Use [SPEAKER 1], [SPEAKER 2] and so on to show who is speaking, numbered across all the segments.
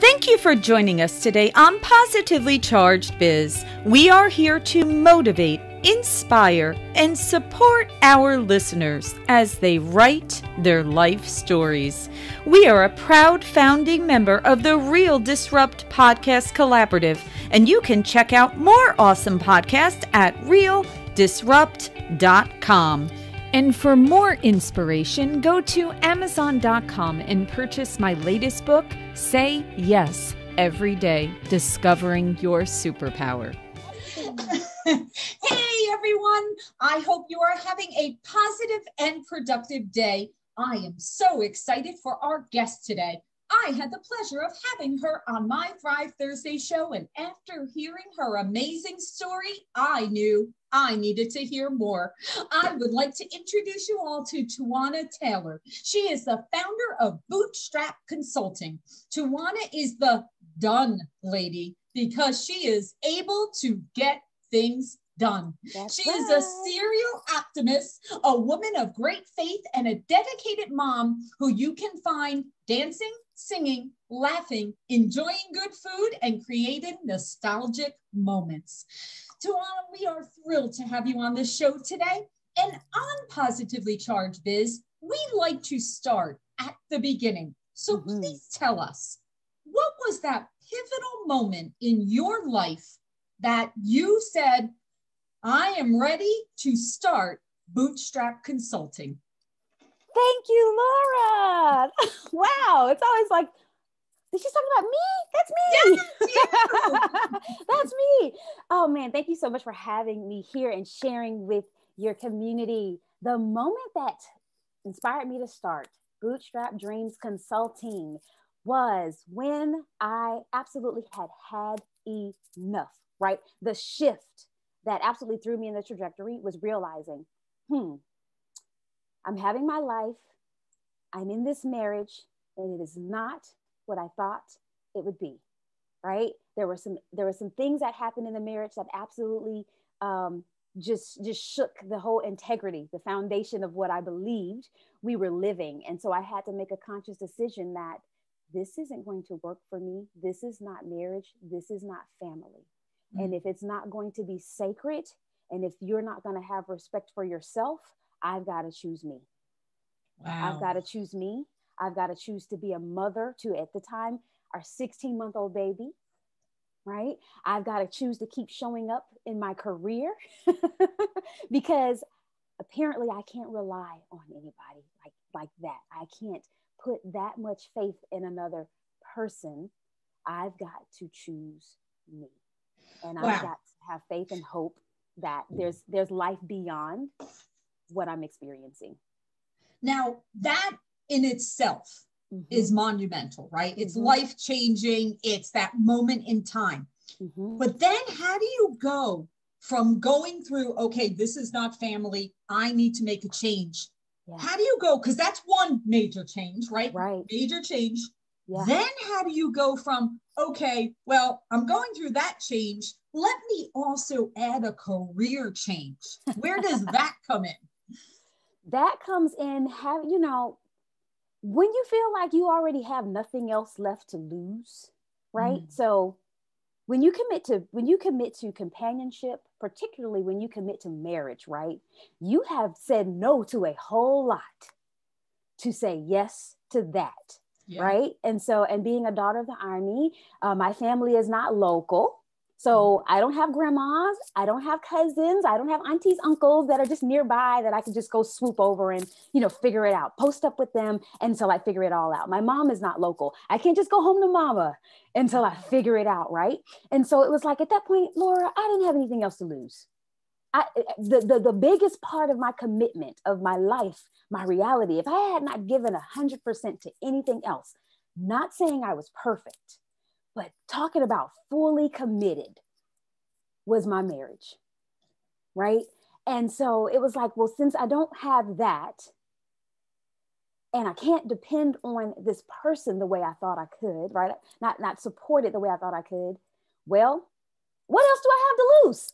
[SPEAKER 1] Thank you for joining us today on Positively Charged Biz. We are here to motivate, inspire, and support our listeners as they write their life stories. We are a proud founding member of the Real Disrupt Podcast Collaborative, and you can check out more awesome podcasts at realdisrupt.com. And for more inspiration, go to Amazon.com and purchase my latest book, Say Yes Every Day, Discovering Your Superpower.
[SPEAKER 2] Hey everyone, I hope you are having a positive and productive day. I am so excited for our guest today. I had the pleasure of having her on my Thrive Thursday show, and after hearing her amazing story, I knew I needed to hear more. I would like to introduce you all to TaJuanna Taylor. She is the founder of Bootstrap Consulting. TaJuanna is the done lady because she is able to get things done. She is a serial optimist, a woman of great faith, and a dedicated mom who you can find dancing, singing, laughing, enjoying good food, and creating nostalgic moments. TaJuanna, we are thrilled to have you on this show today. And on Positively Charged Biz, we like to start at the beginning. So please tell us, what was that pivotal moment in your life that you said, I am ready to start Bootstrap Consulting?
[SPEAKER 3] Thank you, Laura. Wow. It's always like, did she talk about me? That's me.
[SPEAKER 2] Yes,
[SPEAKER 3] That's me. Oh man, thank you so much for having me here and sharing with your community. The moment that inspired me to start Bootstrap Dreams Consulting was when I absolutely had enough, right? The shift that absolutely threw me in the trajectory was realizing, I'm having my life, I'm in this marriage, and it is not what I thought it would be, right? There were some things that happened in the marriage that absolutely just shook the whole integrity, the foundation of what I believed we were living. And so I had to make a conscious decision that this isn't going to work for me. This is not marriage. This is not family. And if it's not going to be sacred, and if you're not going to have respect for yourself, I've got to choose me.
[SPEAKER 2] Wow.
[SPEAKER 3] I've got to choose me. I've got to choose to be a mother to, at the time, our 16-month-old baby, right? I've got to choose to keep showing up in my career because apparently I can't rely on anybody like that. I can't put that much faith in another person. I've got to choose me. And I've got to have faith and hope that there's life beyond what I'm experiencing.
[SPEAKER 2] Now, that in itself is monumental, right? It's life-changing. It's that moment in time. But then how do you go from going through, okay, this is not family, I need to make a change. Yeah. How do you go? Because that's one major change, right?
[SPEAKER 3] Right.
[SPEAKER 2] Major change.
[SPEAKER 3] Yeah.
[SPEAKER 2] Then how do you go from, okay, well, I'm going through that change. Let me also add a career change. Where does that come in?
[SPEAKER 3] That comes in, when you feel like you already have nothing else left to lose, right? So when you commit to companionship, particularly when you commit to marriage, right? You have said no to a whole lot to say yes to that. Yeah. Right. And being a daughter of the Army, my family is not local. So I don't have grandmas, I don't have cousins, I don't have aunties, uncles that are just nearby that I can just go swoop over and, figure it out, post up with them until I figure it all out. My mom is not local. I can't just go home to mama until I figure it out. Right. And so it was like, at that point, Laura, I didn't have anything else to lose. The biggest part of my commitment of my life, my reality, if I had not given 100% to anything else, not saying I was perfect, but talking about fully committed was my marriage, right? And so it was like, well, since I don't have that, and I can't depend on this person the way I thought I could, right? Not support it the way I thought I could. Well, what else do I have to lose?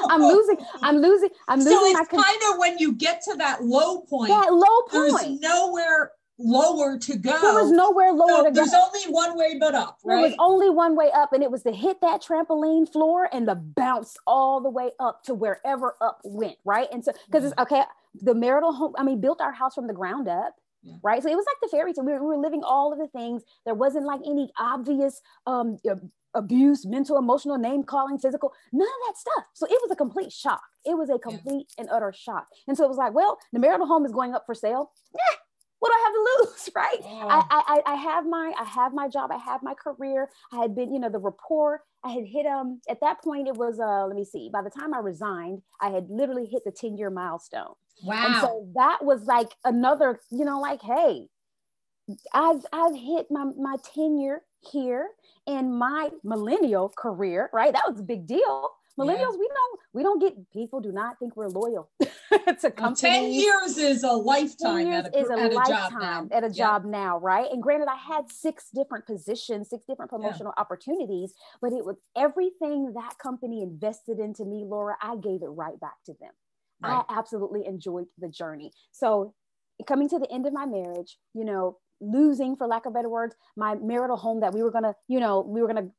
[SPEAKER 3] I'm losing.
[SPEAKER 2] So it's kind of when you get to that low point.
[SPEAKER 3] That low point.
[SPEAKER 2] There's nowhere lower to go.
[SPEAKER 3] There was nowhere lower to go.
[SPEAKER 2] There's only one way but up, right?
[SPEAKER 3] There was only one way up, and it was to hit that trampoline floor and to bounce all the way up to wherever up went, right? And so, because it's okay, the marital home, I mean, built our house from the ground up. Yeah. Right. So it was like the fairy tale. We were living all of the things. There wasn't like any obvious abuse, mental, emotional, name calling, physical, none of that stuff. So it was a complete shock. It was a complete and utter shock. And so it was like, well, the marital home is going up for sale. What do I have to lose? Right. Oh. I have my job. I have my career. I had been, the rapport I had hit, at that point it was, let me see, by the time I resigned, I had literally hit the 10-year milestone.
[SPEAKER 2] Wow.
[SPEAKER 3] And so that was like another, like, hey, I've hit my tenure here in my millennial career, right? That was a big deal. Millennials, we don't get, people do not think we're loyal to companies.
[SPEAKER 2] 10 years is a lifetime at
[SPEAKER 3] a job now, right? And granted, I had 6 different positions, 6 different promotional opportunities, but it was everything that company invested into me, Laura, I gave it right back to them. Right. I absolutely enjoyed the journey. So coming to the end of my marriage, losing, for lack of better words, my marital home that we were going to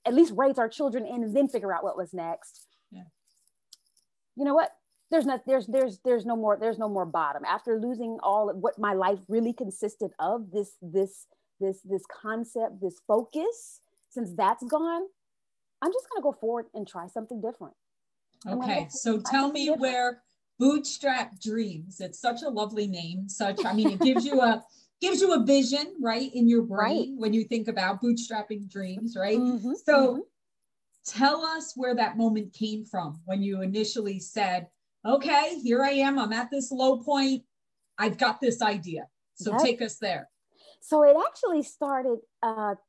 [SPEAKER 3] at least raise our children in and then figure out what was next. Yeah. You know what? There's no more bottom. After losing all of what my life really consisted of, this concept, this focus, since that's gone, I'm just going to go forward and try something different.
[SPEAKER 2] Okay, so tell me where Bootstrap Dreams. It's such a lovely name. It gives you a vision, right, in your brain when you think about bootstrapping dreams, right? Mm-hmm, so tell us where that moment came from when you initially said, okay, here I am. I'm at this low point. I've got this idea. So take us there.
[SPEAKER 3] So it actually started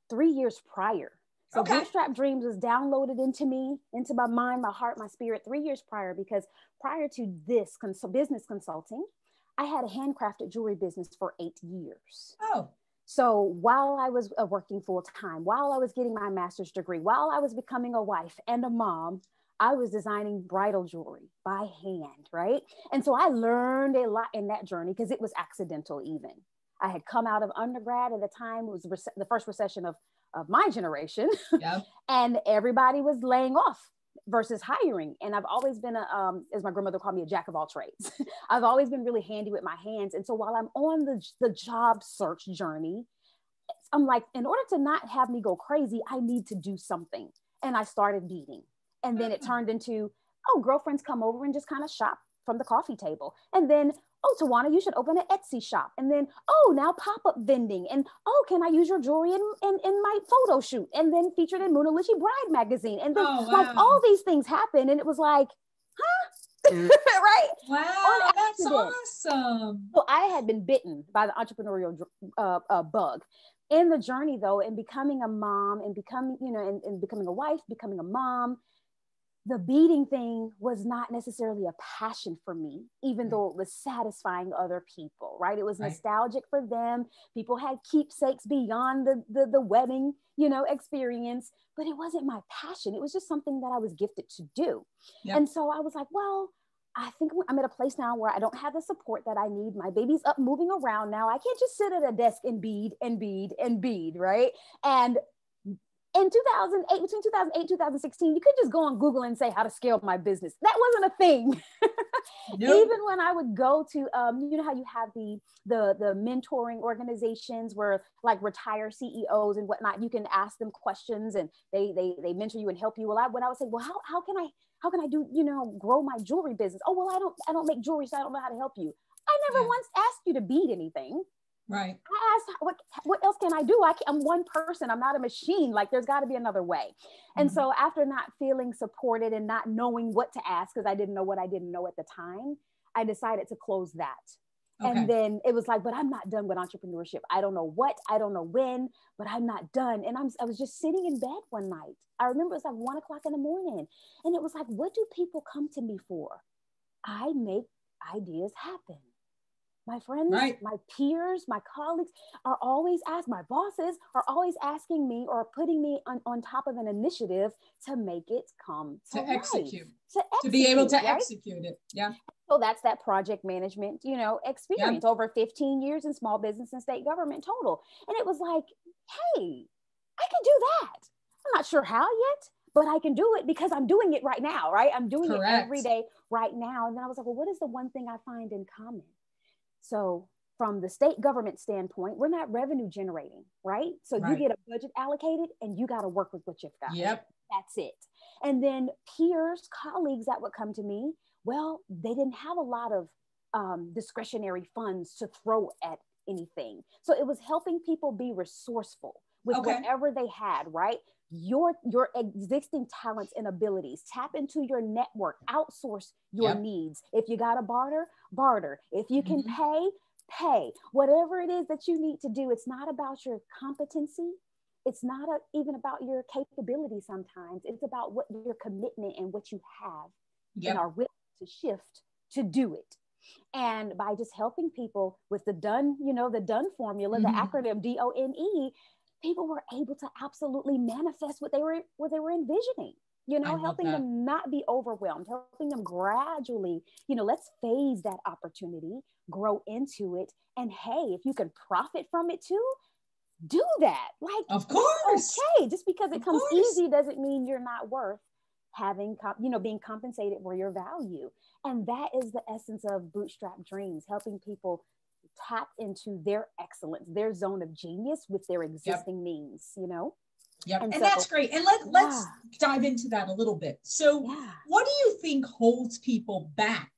[SPEAKER 3] 3 years prior. So Bootstrap Dreams was downloaded into me, into my mind, my heart, my spirit 3 years prior, because prior to this business consulting, I had a handcrafted jewelry business for 8 years.
[SPEAKER 2] Oh.
[SPEAKER 3] So while I was working full time, while I was getting my master's degree, while I was becoming a wife and a mom, I was designing bridal jewelry by hand, right? And so I learned a lot in that journey because it was accidental even. I had come out of undergrad at the time. It was the first recession of my generation. Yep. And everybody was laying off versus hiring. And I've always been as my grandmother called me, a jack of all trades. I've always been really handy with my hands. And so while I'm on the job search journey, I'm like, in order to not have me go crazy, I need to do something. And I started beading. And then it turned into, girlfriends come over and just kind of shop from the coffee table. And then, TaJuanna, you should open an Etsy shop. And then, now pop-up vending. And, can I use your jewelry in my photo shoot? And then featured in Moonalichi Bride magazine. And then like all these things happened. And it was like, right?
[SPEAKER 2] Wow, that's awesome.
[SPEAKER 3] So I had been bitten by the entrepreneurial bug. In the journey though, and becoming a mom and becoming, and becoming a wife, becoming a mom, the beading thing was not necessarily a passion for me, even though it was satisfying other people, right? It was nostalgic for them. People had keepsakes beyond the wedding, experience, but it wasn't my passion. It was just something that I was gifted to do. Yep. And so I was like, well, I think I'm at a place now where I don't have the support that I need. My baby's up moving around now. I can't just sit at a desk and bead and bead and bead, right? And in 2008, between 2008 and 2016, you could just go on Google and say how to scale my business. That wasn't a thing. Nope. Even when I would go to, you know how you have the mentoring organizations where like retired CEOs and whatnot, you can ask them questions and they mentor you and help you. When I would say, well, how can I do, grow my jewelry business? Oh, well, I don't make jewelry, so I don't know how to help you. I never once asked you to bead anything.
[SPEAKER 2] Right.
[SPEAKER 3] I asked, what else can I do? I'm one person. I'm not a machine. Like there's got to be another way. And so after not feeling supported and not knowing what to ask, because I didn't know what I didn't know at the time, I decided to close that. Okay. And then it was like, but I'm not done with entrepreneurship. I don't know when, but I'm not done. And I was just sitting in bed one night. I remember it was like 1 o'clock in the morning. And it was like, what do people come to me for? I make ideas happen. My friends,
[SPEAKER 2] right.
[SPEAKER 3] my peers, my colleagues are always my bosses are always asking me or putting me on top of an initiative to make it come to life,
[SPEAKER 2] execute,
[SPEAKER 3] to
[SPEAKER 2] be able to
[SPEAKER 3] right?
[SPEAKER 2] execute it. Yeah.
[SPEAKER 3] So that's that project management, experience
[SPEAKER 2] Yep.
[SPEAKER 3] over 15 years in small business and state government total. And it was like, hey, I can do that. I'm not sure how yet, but I can do it because I'm doing it right now, right? I'm doing it every day right now. And then I was like, well, what is the one thing I find in common? So from the state government standpoint, we're not revenue generating, right? So you get a budget allocated and you got to work with what you've got.
[SPEAKER 2] Yep.
[SPEAKER 3] That's it. And then peers, colleagues that would come to me, well, they didn't have a lot of discretionary funds to throw at anything. So it was helping people be resourceful with whatever they had, right? Your existing talents and abilities. Tap into your network, outsource your needs. If you got to barter. If you can pay. Whatever it is that you need to do, it's not about your competency. It's not even about your capability sometimes. It's about what your commitment and what you have and are willing to shift to do it. And by just helping people with the D.O.N.E, the D.O.N.E formula, the acronym D.O.N.E, people were able to absolutely manifest what they were envisioning, helping them not be overwhelmed, helping them gradually, let's phase that opportunity, grow into it. And hey, if you can profit from it too, do that. Like,
[SPEAKER 2] of course.
[SPEAKER 3] Okay. Just because it comes easy doesn't mean you're not worth having, being compensated for your value. And that is the essence of Bootstrap Dreams, helping people tap into their excellence, their zone of genius with their existing means,
[SPEAKER 2] Yep. And
[SPEAKER 3] so,
[SPEAKER 2] that's great. And let's dive into that a little bit. So what do you think holds people back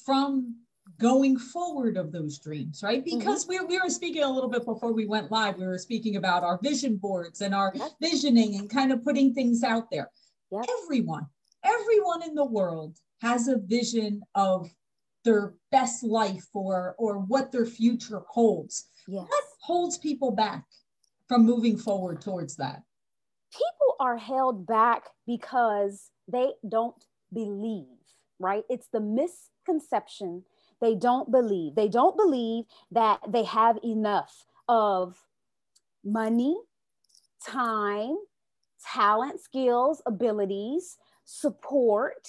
[SPEAKER 2] from going forward of those dreams, right? Because we were speaking a little bit before we went live, we were speaking about our vision boards and our visioning and kind of putting things out there. Everyone in the world has a vision of their best life or what their future holds. What holds people back from moving forward towards that?
[SPEAKER 3] People are held back because they don't believe, right? It's the misconception. They don't believe. They don't believe that they have enough of money, time, talent, skills, abilities, support,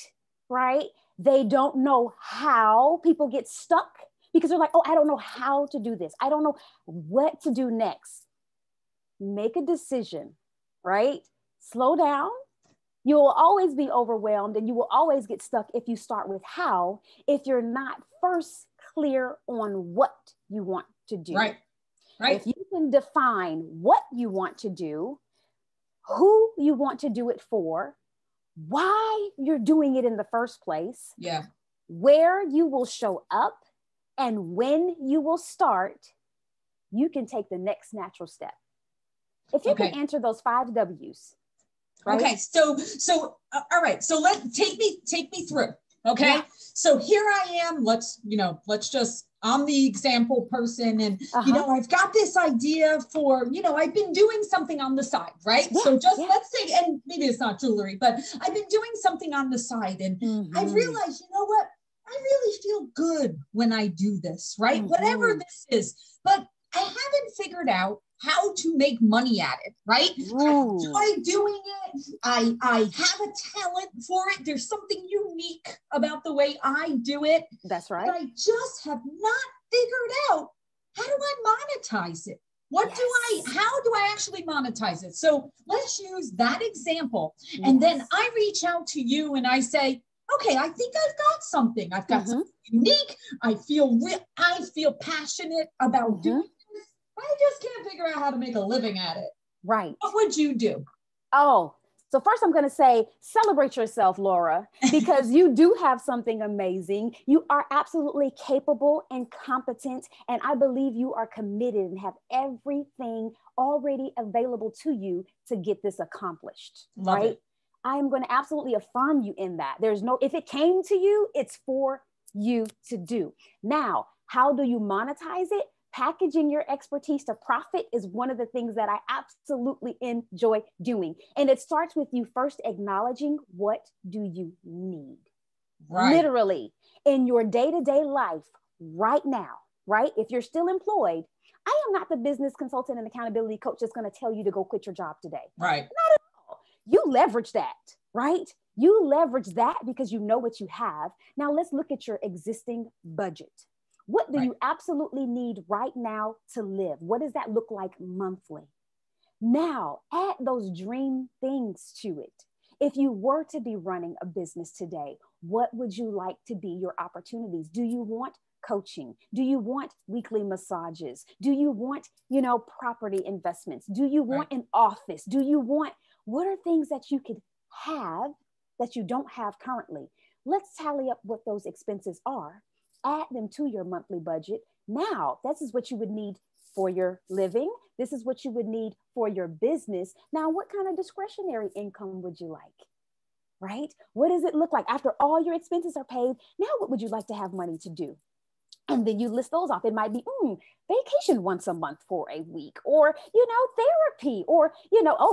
[SPEAKER 3] right? They don't know how. People get stuck because they're like, oh, I don't know how to do this. I don't know what to do next. Make a decision, right? Slow down. You will always be overwhelmed and you will always get stuck if you start with how, if you're not first clear on what you want to do.
[SPEAKER 2] Right.
[SPEAKER 3] If you can define what you want to do, who you want to do it for, why you're doing it in the first place, where you will show up, and when you will start, you can take the next natural step. If you can answer those 5 W's. Right?
[SPEAKER 2] Okay, so all right, so take me through. Okay, so here I am. Let's just, I'm the example person, and I've got this idea for, I've been doing something on the side, right? So just let's say, and maybe it's not jewelry, but I've been doing something on the side, and I realized, you know what? I really feel good when I do this, right? Whatever this is, but I haven't figured out how to make money at it, right? I enjoy doing it. I have a talent for it. There's something unique about the way I do it.
[SPEAKER 3] That's right.
[SPEAKER 2] But I just have not figured out, how do I monetize it? How do I actually monetize it? So let's use that example. And then I reach out to you and I say, okay, I think I've got something. I've got something unique. I feel passionate about doing this. I just can't figure out how to make a living at it.
[SPEAKER 3] Right.
[SPEAKER 2] What would you do?
[SPEAKER 3] Oh, so first I'm going to say, celebrate yourself, Laura, because you do have something amazing. You are absolutely capable and competent. And I believe you are committed and have everything already available to you to get this accomplished.
[SPEAKER 2] Love it.
[SPEAKER 3] I am going to absolutely affirm you in that. If it came to you, it's for you to do. Now, how do you monetize it? Packaging your expertise to profit is one of the things that I absolutely enjoy doing. And it starts with you first acknowledging, what do you need? Literally in your day-to-day life right now, right? If you're still employed, I am not the business consultant and accountability coach that's going to tell you to go quit your job today.
[SPEAKER 2] Right.
[SPEAKER 3] Not at all. You leverage that, right? You leverage that because you know what you have. Now let's look at your existing budget. What do you absolutely need right now to live? What does that look like monthly? Now add those dream things to it. If you were to be running a business today, what would you like to be your opportunities? Do you want coaching? Do you want weekly massages? Do you want, property investments? Do you want an office? Do you want, what are things that you could have that you don't have currently? Let's tally up what those expenses are, add them to your monthly budget. Now, this is what you would need for your living. This is what you would need for your business. Now, what kind of discretionary income would you like? Right? What does it look like after all your expenses are paid? Now, what would you like to have money to do? And then you list those off. It might be vacation once a month for a week, or, therapy, or,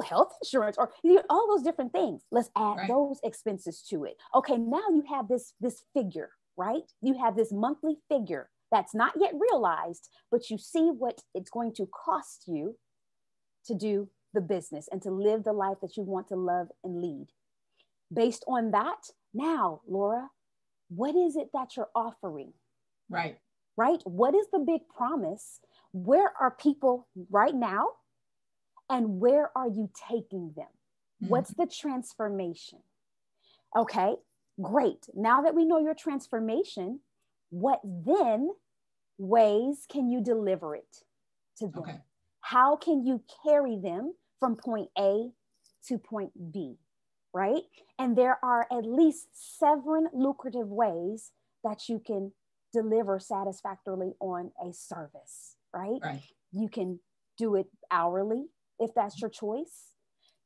[SPEAKER 3] health insurance, or all those different things. Let's add those expenses to it. Okay, now you have this figure, right? You have this monthly figure that's not yet realized, but you see what it's going to cost you to do the business and to live the life that you want to love and lead. Based on that, now, Laura, what is it that you're offering?
[SPEAKER 2] Right.
[SPEAKER 3] What is the big promise? Where are people right now? And where are you taking them? Mm-hmm. What's the transformation? Okay, great. Now that we know your transformation, what then ways can you deliver it to them? Okay. How can you carry them from point A to point B, right? And there are at least 7 lucrative ways that you can deliver satisfactorily on a service, right? You can do it hourly, if that's your choice.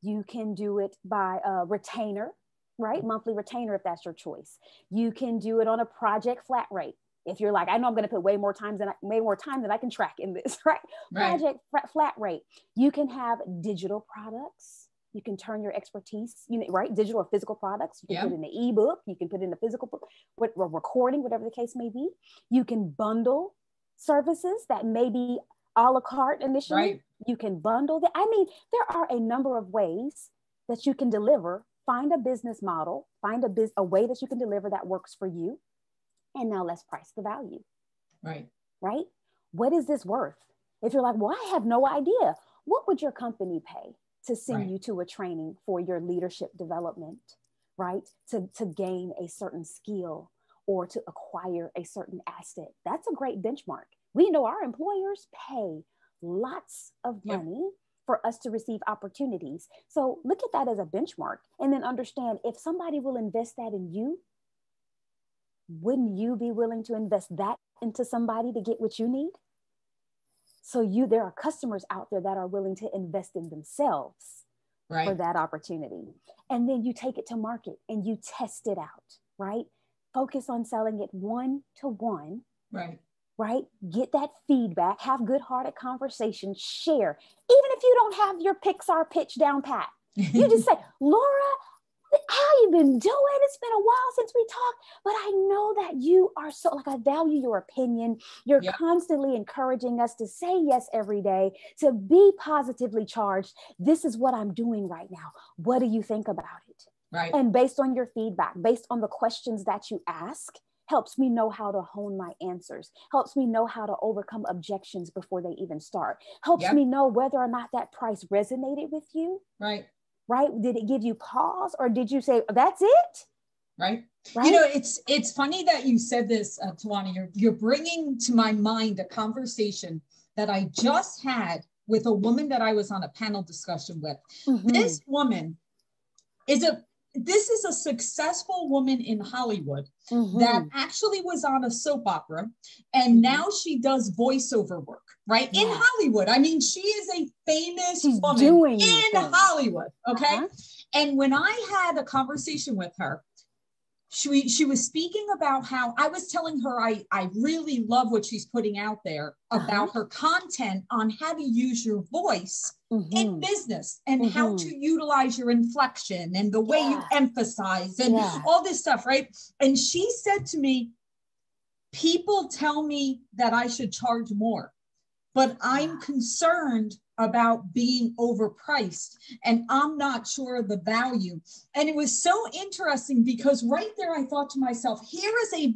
[SPEAKER 3] You can do it by a retainer, right? Monthly retainer, if that's your choice. You can do it on a project flat rate. If you're like, I know I'm going to put way more time than I can track in this, right? Project flat rate. You can have digital products. You can turn your expertise, digital or physical products. You can put in the ebook. You can put in the physical book, recording, whatever the case may be. You can bundle services that may be a la carte initially. Right. You can bundle that. I mean, there are a number of ways that you can deliver. Find a business model. Find a way that you can deliver that works for you. And now let's price the value. Right. What is this worth? If you're like, well, I have no idea. What would your company pay to send you to a training for your leadership development, right? To gain a certain skill or to acquire a certain asset? That's a great benchmark. We know our employers pay lots of money for us to receive opportunities. So look at that as a benchmark and then understand if somebody will invest that in you, wouldn't you be willing to invest that into somebody to get what you need? So there are customers out there that are willing to invest in themselves for that opportunity. And then you take it to market and you test it out, right? Focus on selling it one-to-one, right? Get that feedback, have good-hearted conversations, share. Even if you don't have your Pixar pitch down pat, you just say, Laura, how you been doing? It's been a while since we talked, but I know that you are I value your opinion. You're constantly encouraging us to say yes every day, to be positively charged. This is what I'm doing right now. What do you think about it? Right. And based on your feedback, based on the questions that you ask, helps me know how to hone my answers, helps me know how to overcome objections before they even start, helps me know whether or not that price resonated with you. Right? Did it give you pause, or did you say, that's it? Right.
[SPEAKER 2] It's funny that you said this, TaJuanna. You're bringing to my mind a conversation that I just had with a woman that I was on a panel discussion with. Mm-hmm. This woman is a successful woman in Hollywood that actually was on a soap opera, and now she does voiceover work, in Hollywood. I mean, she is a famous woman in Hollywood, okay? And when I had a conversation with her, she was speaking about how I was telling her I really love what she's putting out there about her content on how to use your voice in business and how to utilize your inflection and the way you emphasize and all this stuff, right? And she said to me, people tell me that I should charge more, but I'm concerned about being overpriced and I'm not sure of the value. And it was so interesting because right there, I thought to myself, here is a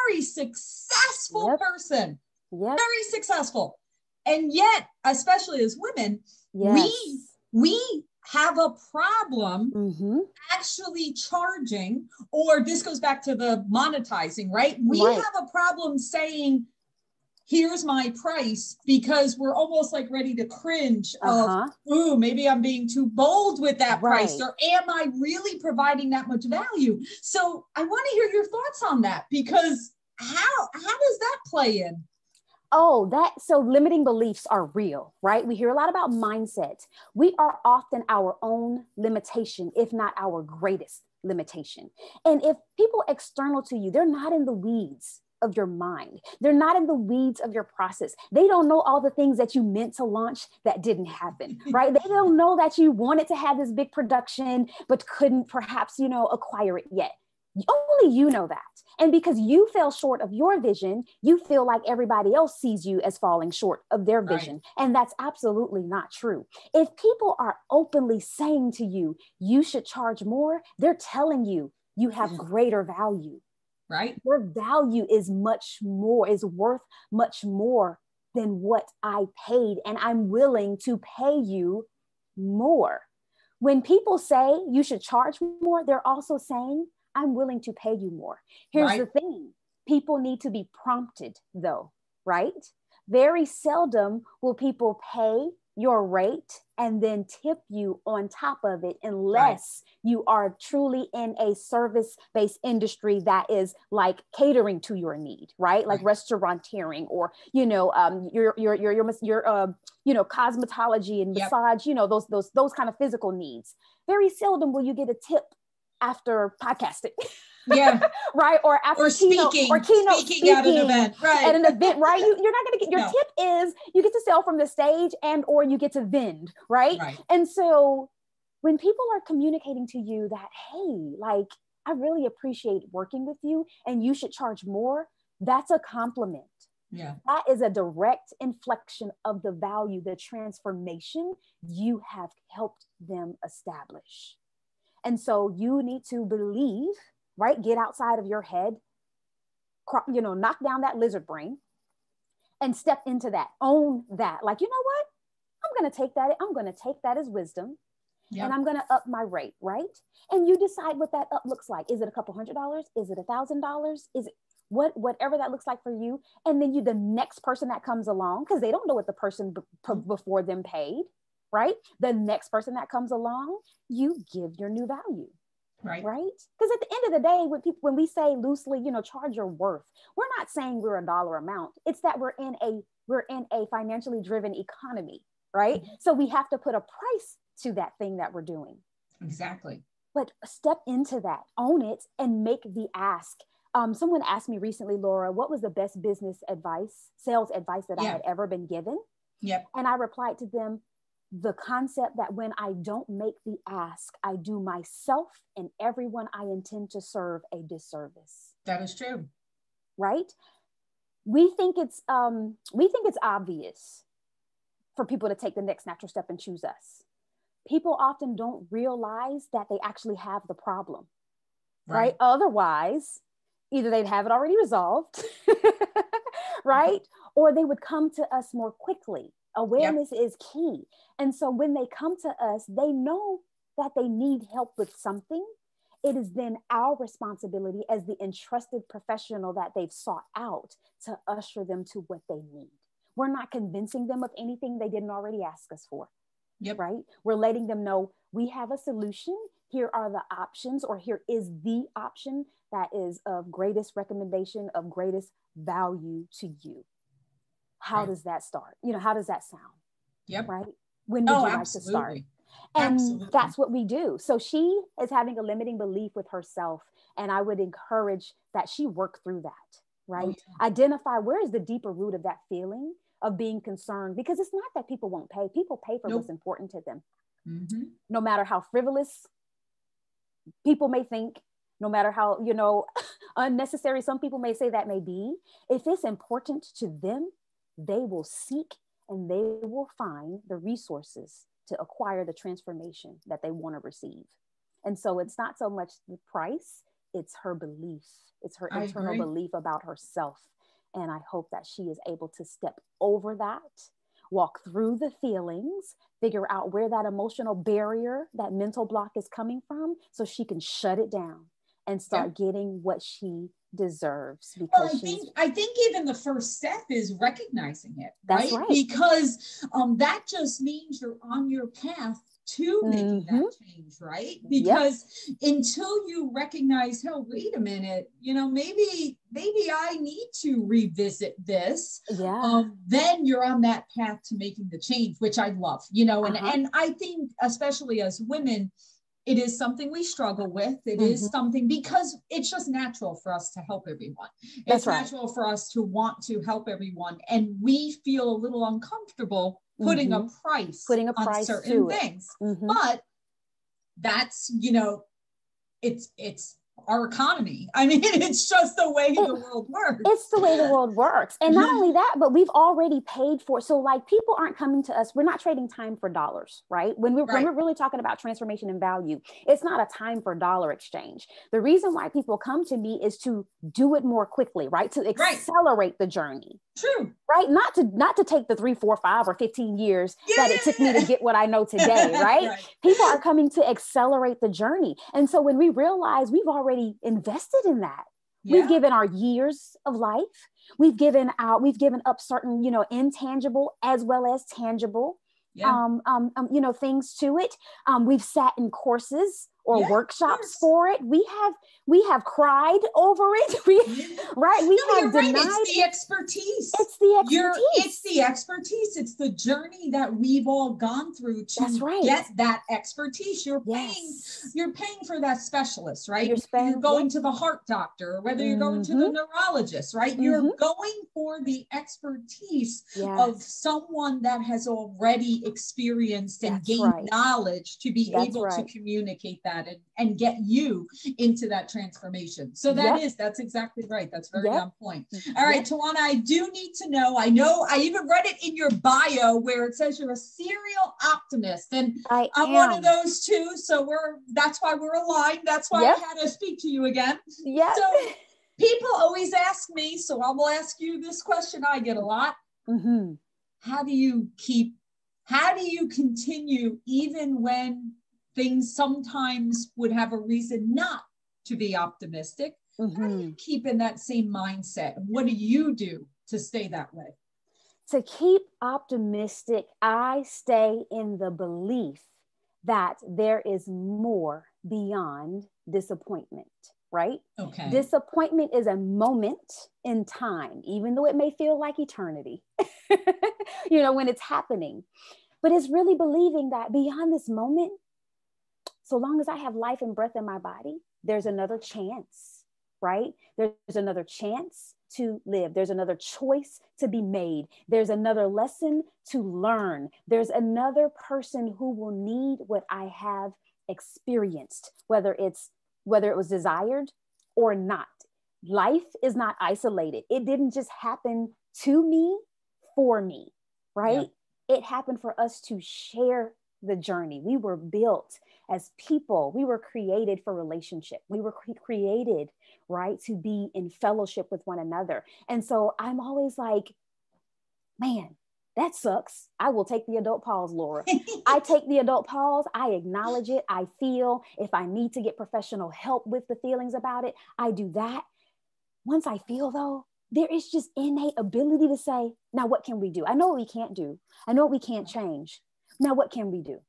[SPEAKER 2] very successful person, very successful. And yet, especially as women, we have a problem actually charging, or this goes back to the monetizing, right? We have a problem saying, here's my price, because we're almost like ready to cringe of, ooh, maybe I'm being too bold with that price, or am I really providing that much value? So I want to hear your thoughts on that, because how does that play in?
[SPEAKER 3] So limiting beliefs are real, right? We hear a lot about mindset. We are often our own limitation, if not our greatest limitation. And if people external to you, they're not in the weeds of your mind. They're not in the weeds of your process. They don't know all the things that you meant to launch that didn't happen, right? They don't know that you wanted to have this big production, but couldn't perhaps, acquire it yet. Only you know that. And because you fell short of your vision, you feel like everybody else sees you as falling short of their vision. And that's absolutely not true. If people are openly saying to you, you should charge more, they're telling you, you have greater value.
[SPEAKER 2] Right.
[SPEAKER 3] Your value is worth much more than what I paid. And I'm willing to pay you more. When people say you should charge more, they're also saying, I'm willing to pay you more. Here's the thing. People need to be prompted though, right? Very seldom will people pay your rate and then tip you on top of it, unless you are truly in a service-based industry that is like catering to your need, right? Like restauranteering, or your cosmetology and massage, those kind of physical needs. Very seldom will you get a tip after podcasting. Right. Or after keynote speaking
[SPEAKER 2] at an event,
[SPEAKER 3] at an event, right? You're not going to get, your tip is you get to sell from the stage and, or you get to vend. Right. And so when people are communicating to you that, hey, like, I really appreciate working with you and you should charge more, that's a compliment. That is a direct inflection of the value, the transformation you have helped them establish. And so you need to believe, right? Get outside of your head, knock down that lizard brain and step into that, own that. Like, you know what? I'm going to take that as wisdom, and I'm going to up my rate, right? And you decide what that up looks like. Is it a couple $100? Is it $1,000? Is it whatever that looks like for you? And then the next person that comes along, because they don't know what the person before them paid, right? The next person that comes along, you give your new value, right? Because at the end of the day, when we say loosely, charge your worth, we're not saying we're a dollar amount. It's that we're in a financially driven economy, right? So we have to put a price to that thing that we're doing.
[SPEAKER 2] Exactly.
[SPEAKER 3] But step into that, own it, and make the ask. Someone asked me recently, Laura, what was the best sales advice that I had ever been given? And I replied to them, the concept that when I don't make the ask, I do myself and everyone I intend to serve a disservice.
[SPEAKER 2] That is true.
[SPEAKER 3] Right? We think it's obvious for people to take the next natural step and choose us. People often don't realize that they actually have the problem, right? Otherwise, either they'd have it already resolved, right? Or they would come to us more quickly. Awareness is key. And so when they come to us, they know that they need help with something. It is then our responsibility as the entrusted professional that they've sought out to usher them to what they need. We're not convincing them of anything they didn't already ask us for. Right? We're letting them know we have a solution. Here are the options, or here is the option that is of greatest recommendation, of greatest value to you. How does that start? How does that sound? Right? When would you like to start? And that's what we do. So she is having a limiting belief with herself. And I would encourage that she work through that, right? Identify where is the deeper root of that feeling of being concerned, because it's not that people won't pay. People pay for what's important to them. No matter how frivolous people may think, no matter how, unnecessary some people may say that may be, if it's important to them, they will seek and they will find the resources to acquire the transformation that they want to receive. And so it's not so much the price, it's her belief. It's her internal belief about herself. And I hope that she is able to step over that, walk through the feelings, figure out where that emotional barrier, that mental block is coming from, so she can shut it down and start getting what she deserves. Because
[SPEAKER 2] I think even the first step is recognizing it, right?
[SPEAKER 3] That's right.
[SPEAKER 2] Because that just means you're on your path to making that change, right? Because until you recognize, oh, wait a minute, maybe I need to revisit this. Then you're on that path to making the change, which I love, and I think especially as women, it is something we struggle with. It is something, because it's just natural for us to help everyone. It's natural for us to want to help everyone. And we feel a little uncomfortable putting a price on certain things. But that's, it's our economy. I mean, it's just the way the world works.
[SPEAKER 3] It's the way the world works. And not only that, but we've already paid for. So like, people aren't coming to us. We're not trading time for dollars, right? When we're really talking about transformation and value, it's not a time for dollar exchange. The reason why people come to me is to do it more quickly, right? To accelerate the journey.
[SPEAKER 2] True.
[SPEAKER 3] Right? Not to take the 3, 4, 5, or 15 years that it took me to get what I know today, right? People are coming to accelerate the journey. And so when we realize we've already invested in that, we've given our years of life, we've given up certain, intangible as well as tangible, things to it. We've sat in courses or workshops for it. We have cried over it. We have denied.
[SPEAKER 2] It's the expertise.
[SPEAKER 3] It's the expertise.
[SPEAKER 2] It's the expertise. It's the journey that we've all gone through to get that expertise. You're paying for that specialist, right? You're going to the heart doctor, or whether you're going to the neurologist, right? You're going for the expertise of someone that has already experienced and gained knowledge to be able to communicate that and get you into that transformation. So that's exactly right. That's very on point. All right, TaJuanna, I do need to know, I even read it in your bio where it says you're a serial optimist, and I'm one of those too. So that's why we're aligned. That's why I had to speak to you again. So people always ask me, so I will ask you this question I get a lot. How do you continue even when things sometimes would have a reason not to be optimistic? How do you keep in that same mindset? What do you do to stay that way?
[SPEAKER 3] To keep optimistic, I stay in the belief that there is more beyond disappointment, right?
[SPEAKER 2] Okay.
[SPEAKER 3] Disappointment is a moment in time, even though it may feel like eternity, when it's happening. But it's really believing that beyond this moment, so long as I have life and breath in my body, there's another chance, right? There's another chance to live. There's another choice to be made. There's another lesson to learn. There's another person who will need what I have experienced, whether it was desired or not. Life is not isolated. It didn't just happen to me, for me, right? It happened for us to share the journey. We were built as people. We were created for relationship. We were created, right, to be in fellowship with one another. And so I'm always like, man, that sucks. I will take the adult pause, Laura. I take the adult pause. I acknowledge it. I feel. If I need to get professional help with the feelings about it, I do that. Once I feel, though, there is just innate ability to say, now what can we do? I know what we can't do. I know what we can't change. Now what can we do?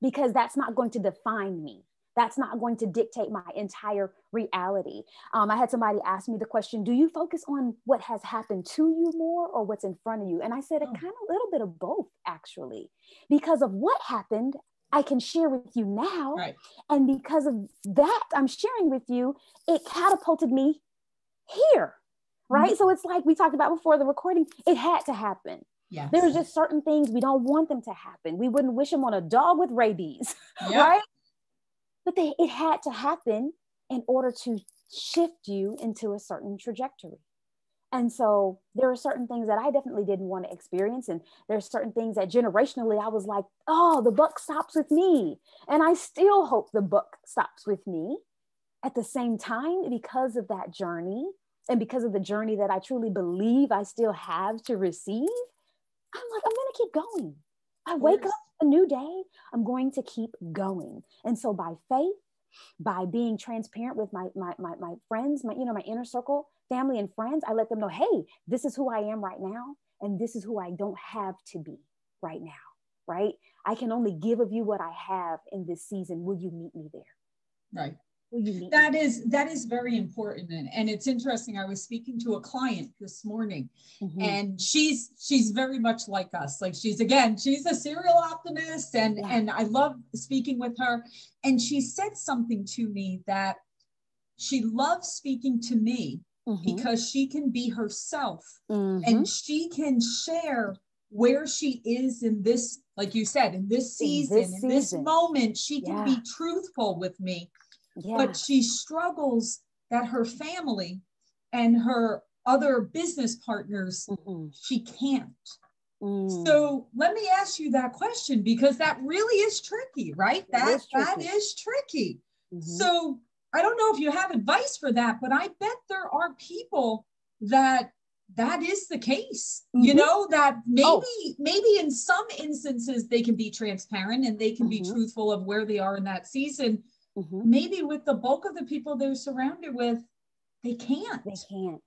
[SPEAKER 3] Because that's not going to define me. That's not going to dictate my entire reality. I had somebody ask me the question, do you focus on what has happened to you more or what's in front of you? And I said, a kind of little bit of both, actually. Because of what happened, I can share with you now.
[SPEAKER 2] Right.
[SPEAKER 3] And because of that, I'm sharing with you, it catapulted me here, right? So it's like we talked about before the recording, it had to happen.
[SPEAKER 2] Yes.
[SPEAKER 3] There's just certain things we don't want them to happen. We wouldn't wish them on a dog with rabies, right? But it had to happen in order to shift you into a certain trajectory. And so there are certain things that I definitely didn't want to experience. And there's certain things that generationally I was like, oh, the buck stops with me. And I still hope the buck stops with me. At the same time, because of that journey and because of the journey that I truly believe I still have to receive, I'm like, I'm going to keep going. I wake up a new day, I'm going to keep going. And so by faith, by being transparent with my friends, my inner circle, family and friends, I let them know, hey, this is who I am right now. And this is who I don't have to be right now, right? I can only give of you what I have in this season. Will you meet me there?
[SPEAKER 2] Right. That is very important. And it's interesting. I was speaking to a client this morning, and she's very much like us. Like she's a serial optimist, and I love speaking with her. And she said something to me that she loves speaking to me because she can be herself and she can share where she is in this, like you said, in this season, in this moment. She can be truthful with me. But she struggles that her family and her other business partners, she can't. So let me ask you that question, because that really is tricky, right? That is tricky. So I don't know if you have advice for that, but I bet there are people that is the case, you know, that maybe in some instances they can be transparent and they can be truthful of where they are in that season. Maybe with the bulk of the people they're surrounded with, they can't. They can't.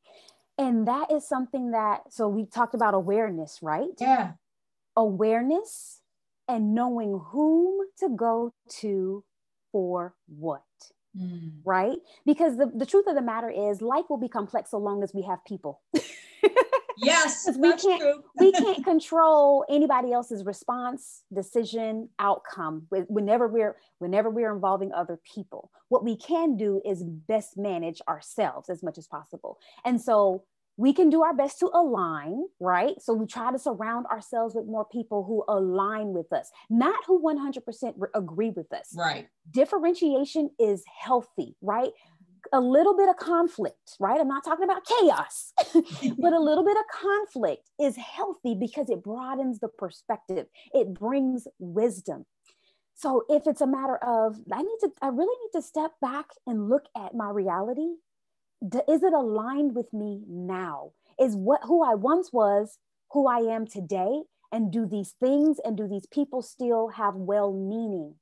[SPEAKER 3] And that is something that, so we talked about awareness, right?
[SPEAKER 2] Yeah.
[SPEAKER 3] Awareness and knowing whom to go to for what, right? Because the truth of the matter is life will be complex so long as we have people.
[SPEAKER 2] Yes,
[SPEAKER 3] we can't control anybody else's response, decision, outcome whenever we're involving other people. What we can do is best manage ourselves as much as possible. And so we can do our best to align, right? So we try to surround ourselves with more people who align with us, not who 100% agree with us.
[SPEAKER 2] Right.
[SPEAKER 3] Differentiation is healthy, right? A little bit of conflict, right? I'm not talking about chaos, but a little bit of conflict is healthy because it broadens the perspective. It brings wisdom. So if it's a matter of, I really need to step back and look at my reality. Is it aligned with me now? Is who I once was, who I am today? And do these things and do these people still have well-meaning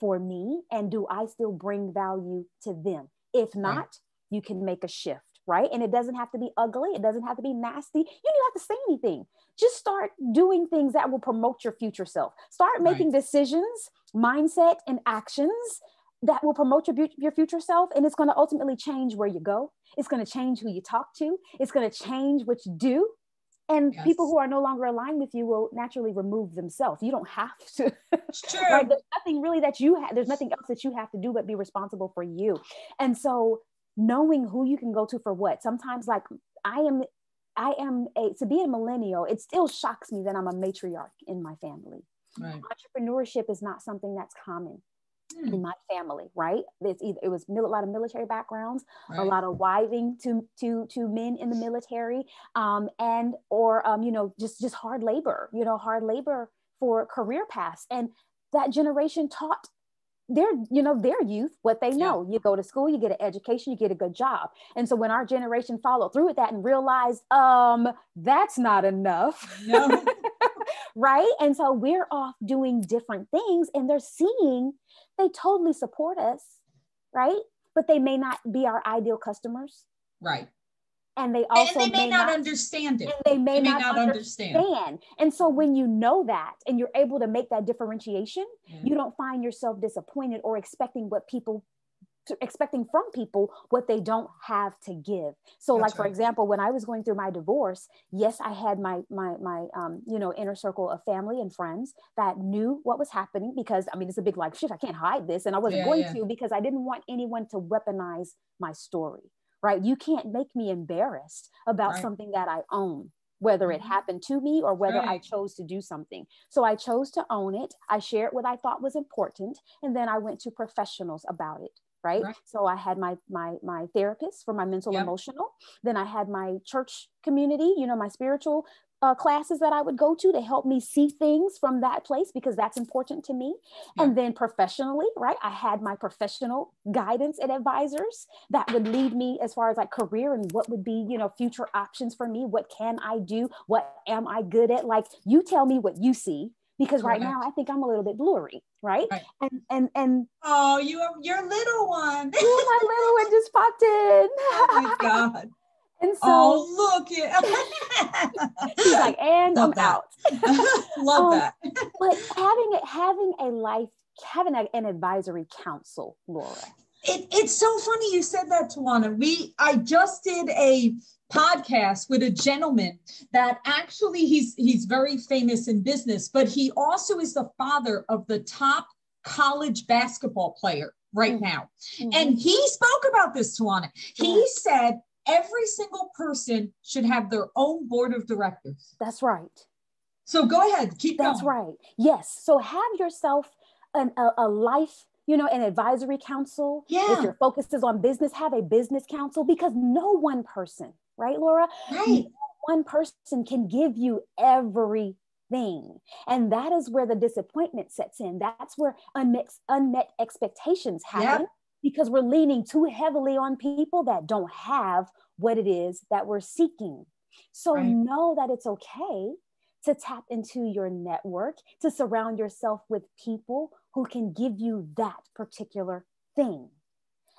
[SPEAKER 3] for me? And do I still bring value to them? If not, you can make a shift, right? And it doesn't have to be ugly. It doesn't have to be nasty. You don't have to say anything. Just start doing things that will promote your future self. Start making decisions, mindset, and actions that will promote your future self. And it's going to ultimately change where you go. It's going to change who you talk to. It's going to change what you do. And people who are no longer aligned with you will naturally remove themselves. You don't have to.
[SPEAKER 2] Sure.
[SPEAKER 3] Right? There's nothing really that there's nothing else that you have to do but be responsible for you. And so knowing who you can go to for what, sometimes like to be a millennial, it still shocks me that I'm a matriarch in my family. Right. Entrepreneurship is not something that's common in my family, right? It was a lot of military backgrounds, a lot of wiving to men in the military, just hard labor for career paths. And that generation taught their youth what they know. You go to school, you get an education, you get a good job. And so when our generation followed through with that and realized, that's not enough. No. Right. And so we're off doing different things, and they totally support us. Right. But they may not be our ideal customers.
[SPEAKER 2] Right.
[SPEAKER 3] And they also
[SPEAKER 2] may not understand it.
[SPEAKER 3] And they may not understand. And so when you know that and you're able to make that differentiation, you don't find yourself disappointed or expecting from people what they don't have to give. So for example, when I was going through my divorce, yes, I had my inner circle of family and friends that knew what was happening, because it's a big life shift. I can't hide this. And I wasn't going to, because I didn't want anyone to weaponize my story, right? You can't make me embarrassed about something that I own, whether it happened to me or whether I chose to do something. So I chose to own it. I shared what I thought was important. And then I went to professionals about it. right? So I had my therapist for my mental, emotional. Then I had my church community, you know, my spiritual classes that I would go to help me see things from that place, because that's important to me. And then professionally, right, I had my professional guidance and advisors that would lead me as far as like career and what would be, you know, future options for me. What can I do? What am I good at? Like, you tell me what you see, because right now I think I'm a little bit blurry, right? And
[SPEAKER 2] oh, your little one.
[SPEAKER 3] Yeah, my little one just popped in.
[SPEAKER 2] Oh my God.
[SPEAKER 3] And so,
[SPEAKER 2] oh, look it.
[SPEAKER 3] She's like, and
[SPEAKER 2] Love
[SPEAKER 3] I'm
[SPEAKER 2] that.
[SPEAKER 3] out.
[SPEAKER 2] Love that.
[SPEAKER 3] But having an advisory council, Laura.
[SPEAKER 2] It's so funny you said that, TaJuanna. I just did a podcast with a gentleman that actually he's very famous in business, but he also is the father of the top college basketball player right now. And he spoke about this, TaJuanna. He said every single person should have their own board of directors.
[SPEAKER 3] That's right.
[SPEAKER 2] So go ahead, keep going.
[SPEAKER 3] That's right. Yes. So have yourself a life, you know, an advisory council. If your focus is on business, have a business council, because no one person, right, Laura? No one person can give you everything. And that is where the disappointment sets in. That's where unmet expectations happen. Because we're leaning too heavily on people that don't have what it is that we're seeking. So know that it's okay to tap into your network, to surround yourself with people who can give you that particular thing.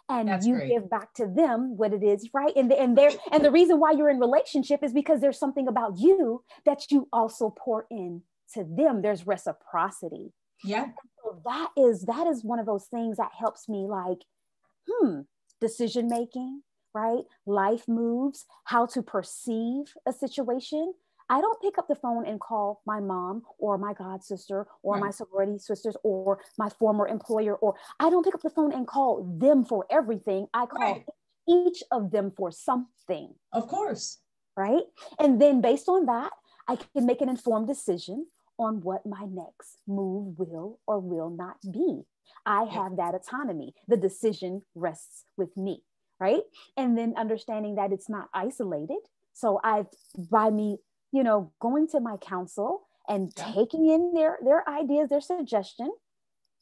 [SPEAKER 3] And you give back to them what it is, right? And the reason why you're in relationship is because there's something about you that you also pour in to them. There's reciprocity. So that is one of those things that helps me, like, decision making, right? Life moves, how to perceive a situation. I don't pick up the phone and call my mom or my god sister or my sorority sisters or my former employer, or I don't pick up the phone and call them for everything. I call each of them for something.
[SPEAKER 2] Of course.
[SPEAKER 3] Right? And then based on that, I can make an informed decision on what my next move will or will not be. I have that autonomy. The decision rests with me, right? And then understanding that it's not isolated. So by me, you know, going to my counsel and taking in their ideas, their suggestion,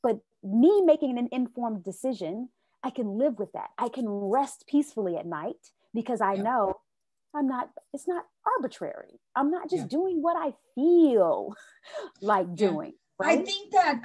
[SPEAKER 3] but me making an informed decision, I can live with that. I can rest peacefully at night because I know it's not arbitrary. I'm not just doing what I feel like doing. Right?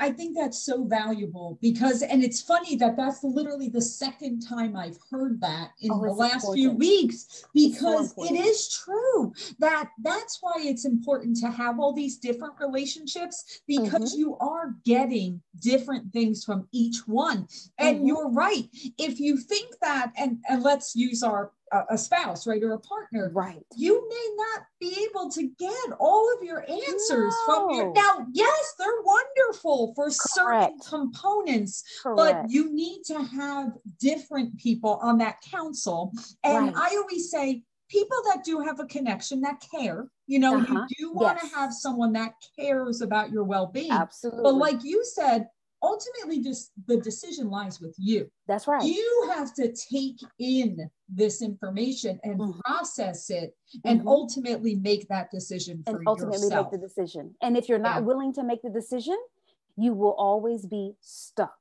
[SPEAKER 2] I think that's so valuable because, and it's funny that that's literally the second time I've heard that in the last few weeks, because it is true that's why it's important to have all these different relationships, because you are getting different things from each one. And you're right. If you think that, and let's use a spouse, right, or a partner, right, you may not be able to get all of your answers from your, now, yes, they're wonderful for certain components, but you need to have different people on that council. And I always say, people that do have a connection, that care, you know, you do want to have someone that cares about your well-being. Absolutely. But like you said, ultimately, just the decision lies with you.
[SPEAKER 3] That's right.
[SPEAKER 2] You have to take in this information and process it and ultimately make that decision for yourself. And ultimately
[SPEAKER 3] make the decision. And if you're not willing to make the decision, you will always be stuck,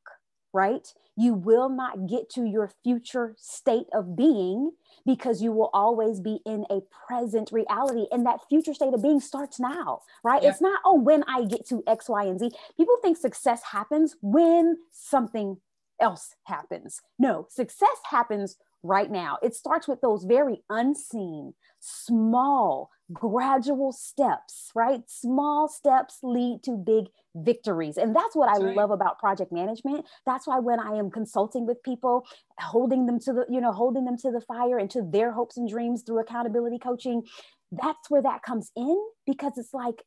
[SPEAKER 3] right? You will not get to your future state of being because you will always be in a present reality. And that future state of being starts now, right? It's not, when I get to X, Y, and Z. People think success happens when something else happens. No, success happens right now. It starts with those very unseen, small, gradual steps, right? Small steps lead to big victories. And that's what I love about project management. That's why when I am consulting with people, holding them to the fire and to their hopes and dreams through accountability coaching, that's where that comes in, because it's like,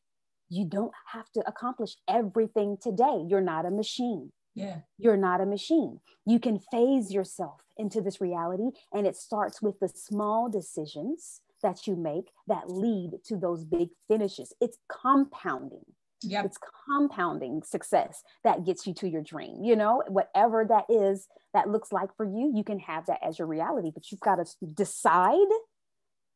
[SPEAKER 3] you don't have to accomplish everything today. You're not a machine. You're not a machine. You can phase yourself into this reality. And it starts with the small decisions that you make that lead to those big finishes. It's compounding.
[SPEAKER 2] Yep.
[SPEAKER 3] It's compounding success that gets you to your dream. You know, whatever that is, that looks like for you, you can have that as your reality, but you've got to decide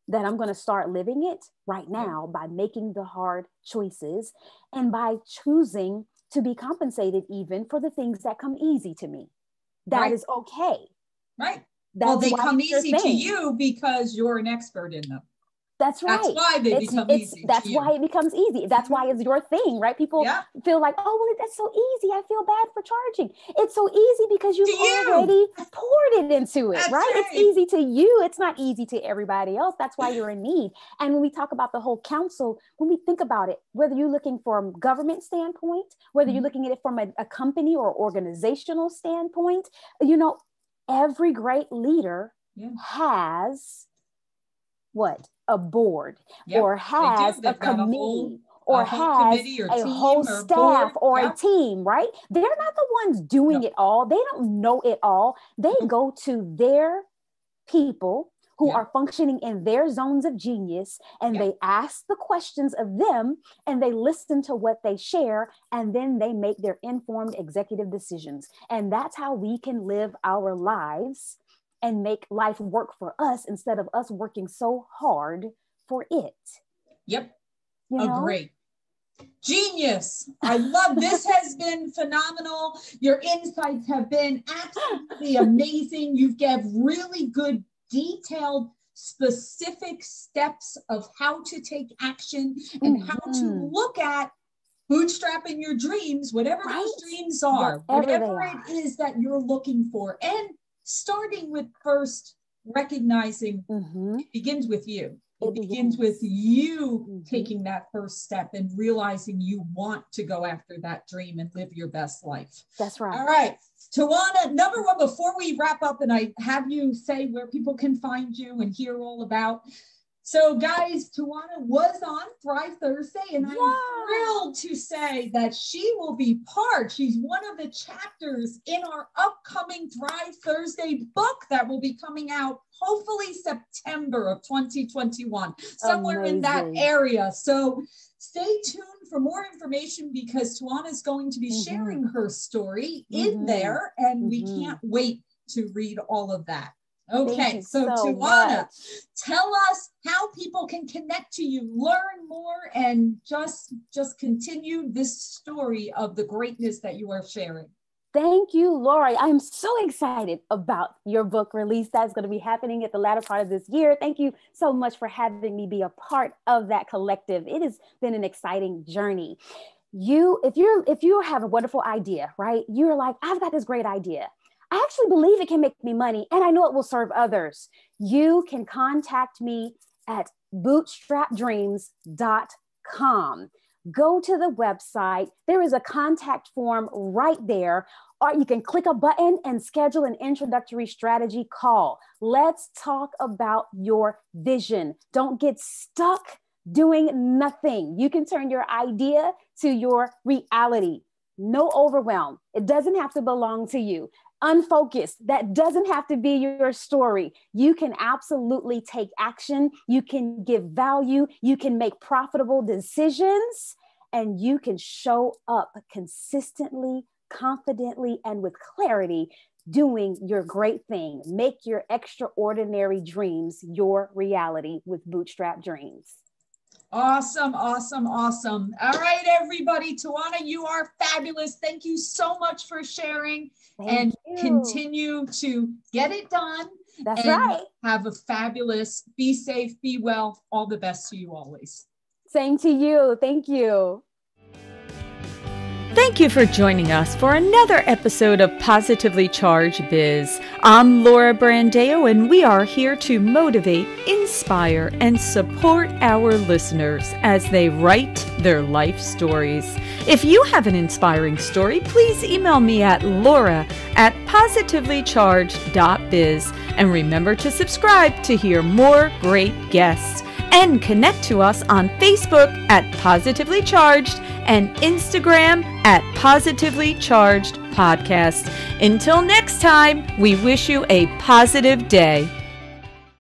[SPEAKER 3] that I'm going to start living it right now by making the hard choices and by choosing to be compensated even for the things that come easy to me. That is okay.
[SPEAKER 2] Right. Well, they come easy to you because you're an expert in them.
[SPEAKER 3] That's right.
[SPEAKER 2] That's why they become easy.
[SPEAKER 3] That's why it becomes easy. That's why it's your thing, right? People feel like, oh, well, that's so easy. I feel bad for charging. It's so easy because you've already poured it into it, right? It's easy to you. It's not easy to everybody else. That's why you're in need. And when we talk about the whole council, when we think about it, whether you're looking from a government standpoint, whether you're looking at it from a company or organizational standpoint, you know, every great leader has what? A board or has a committee or has a whole staff or a team, right? They're not the ones doing it all. They don't know it all. They go to their people who are functioning in their zones of genius, and they ask the questions of them, and they listen to what they share, and then they make their informed executive decisions. And that's how we can live our lives and make life work for us instead of us working so hard for it.
[SPEAKER 2] Yep. You know? Agree. Genius. I love this. Has been phenomenal. Your insights have been absolutely amazing. You've given really good, detailed, specific steps of how to take action and how to look at bootstrapping your dreams, whatever those dreams are, whatever it is that you're looking for. And starting with first recognizing it begins with you. It begins with you taking that first step and realizing you want to go after that dream and live your best life.
[SPEAKER 3] That's right.
[SPEAKER 2] All right. TaJuanna, number one, before we wrap up and I have you say where people can find you and hear all about. So guys, TaJuanna was on Thrive Thursday, and I'm thrilled to say that she will be she's one of the chapters in our upcoming Thrive Thursday book that will be coming out hopefully September of 2021, somewhere in that area. So stay tuned for more information because TaJuanna is going to be sharing her story in there, and we can't wait to read all of that. Okay, so TaJuanna, tell us how people can connect to you, learn more, and just continue this story of the greatness that you are sharing.
[SPEAKER 3] Thank you, Lori. I'm so excited about your book release that's going to be happening at the latter part of this year. Thank you so much for having me be a part of that collective. It has been an exciting journey. If you have a wonderful idea, right? You're like, I've got this great idea. I actually believe it can make me money and I know it will serve others. You can contact me at bootstrapdreams.com. Go to the website. There is a contact form right there, or you can click a button and schedule an introductory strategy call. Let's talk about your vision. Don't get stuck doing nothing. You can turn your idea to your reality. No overwhelm. It doesn't have to belong to you. Unfocused. That doesn't have to be your story. You can absolutely take action. You can give value. You can make profitable decisions, and you can show up consistently, confidently, and with clarity doing your great thing. Make your extraordinary dreams your reality with Bootstrap Dreams.
[SPEAKER 2] Awesome, awesome, awesome. All right, everybody. TaJuanna, you are fabulous. Thank you so much for sharing. Thank you. Continue to get it done.
[SPEAKER 3] That's right.
[SPEAKER 2] Have a fabulous, be safe, be well. All the best to you always.
[SPEAKER 3] Same to you. Thank you.
[SPEAKER 1] Thank you for joining us for another episode of Positively Charged Biz. I'm Laura Brandeo, and we are here to motivate, inspire, and support our listeners as they write their life stories. If you have an inspiring story, please email me at laura@positivelycharged.biz. And remember to subscribe to hear more great guests. And connect to us on Facebook at Positively Charged and Instagram at Positively Charged Podcast. Until next time, we wish you a positive day.